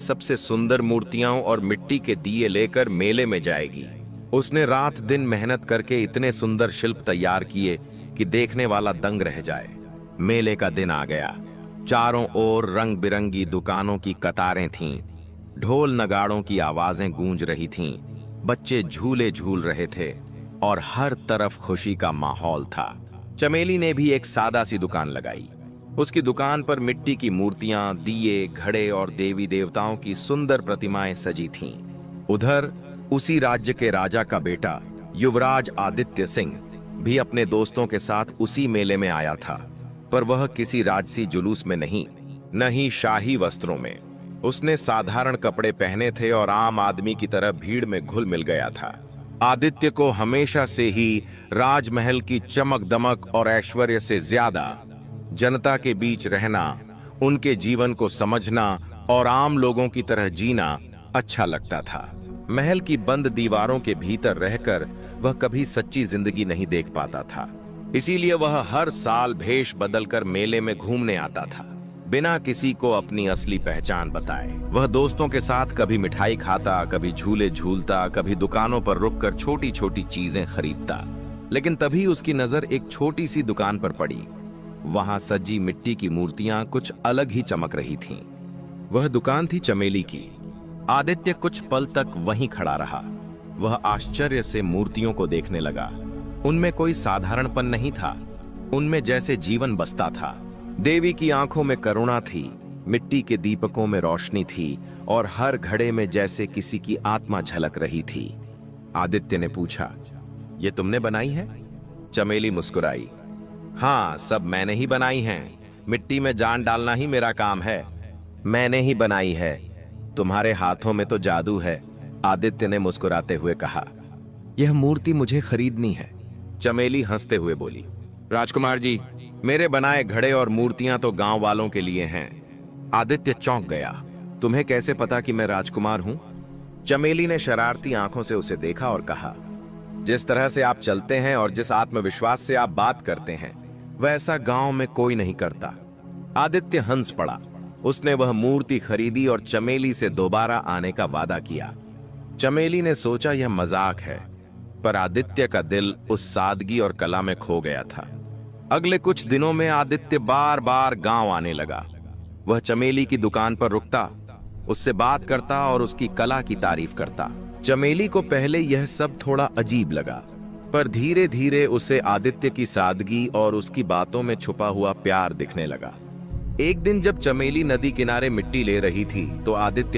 सबसे सुंदर मूर्तियां और मिट्टी के दिए लेकर मेले में जाएगी। उसने रात दिन मेहनत करके इतने सुंदर शिल्प तैयार किए कि देखने वाला दंग रह जाए। मेले का दिन आ गया। चारों ओर रंग बिरंगी दुकानों की कतारें थीं। ढोल नगाड़ों की आवाजें गूंज रही थीं। बच्चे झूले झूल रहे थे और हर तरफ खुशी का माहौल था। चमेली ने भी एक सादा सी दुकान लगाई। उसकी दुकान पर मिट्टी की मूर्तियां, दिए, घड़े और देवी देवताओं की सुंदर प्रतिमाएं सजी थीं। उधर उसी राज्य के राजा का बेटा युवराज आदित्य सिंह भी अपने दोस्तों के साथ उसी मेले में आया था, पर वह किसी राजसी जुलूस में नहीं, न ही शाही वस्त्रों में। उसने साधारण कपड़े पहने थे और आम आदमी की तरह भीड़ में घुल मिल गया था। आदित्य को हमेशा से ही राजमहल की चमक दमक और ऐश्वर्य से ज्यादा जनता के बीच रहना, उनके जीवन को समझना और आम लोगों की तरह जीना अच्छा लगता था। महल की बंद दीवारों के भीतर रहकर वह कभी सच्ची जिंदगी नहीं देख पाता था। इसीलिए वह हर साल भेष बदलकर मेले में घूमने आता था, बिना किसी को अपनी असली पहचान बताए। वह दोस्तों के साथ कभी मिठाई खाता, कभी झूले झूलता, कभी दुकानों पर रुककर छोटी छोटी चीजें खरीदता। लेकिन तभी उसकी नजर एक छोटी सी दुकान पर पड़ी। वहां सजी मिट्टी की मूर्तियां कुछ अलग ही चमक रही थीं। वह दुकान थी चमेली की। आदित्य कुछ पल तक वहीं खड़ा रहा। वह आश्चर्य से मूर्तियों को देखने लगा। उनमें कोई साधारणपन नहीं था, उनमें जैसे जीवन बसता था। देवी की आंखों में करुणा थी, मिट्टी के दीपकों में रोशनी थी और हर घड़े में जैसे किसी की आत्मा झलक रही थी। आदित्य ने पूछा, ये तुमने बनाई है? चमेली मुस्कुराई, हाँ, सब मैंने ही बनाई हैं। मिट्टी में जान डालना ही मेरा काम है। मैंने ही बनाई है। तुम्हारे हाथों में तो जादू है, आदित्य ने मुस्कुराते हुए कहा। यह मूर्ति मुझे खरीदनी है। चमेली हंसते हुए बोली, राजकुमार जी, मेरे बनाए घड़े और मूर्तियां तो गांव वालों के लिए हैं। आदित्य चौंक गया, तुम्हें कैसे पता कि मैं राजकुमार हूं? चमेली ने शरारती आंखों से उसे देखा और कहा, जिस तरह से आप चलते हैं और जिस आत्मविश्वास से आप बात करते हैं, वैसा गांव में कोई नहीं करता। आदित्य हंस पड़ा। उसने वह मूर्ति खरीदी और चमेली से दोबारा आने का वादा किया। चमेली ने सोचा यह मजाक है, पर आदित्य का दिल उस सादगी और कला में खो गया था। अगले कुछ दिनों में आदित्य बार बार गांव आने लगा। वह चमेली की दुकान पर रुकता, उससे बात करता और उसकी कला की तारीफ करता। चमेली को पहले यह सब थोड़ा अजीब लगा, पर धीरे धीरे उसे आदित्य की सादगी और उसकी बातों में छुपा हुआ प्यार दिखने लगा। एक दिन जब चमेली नदी किनारे मिट्टी ले रही थी, तो आदित्य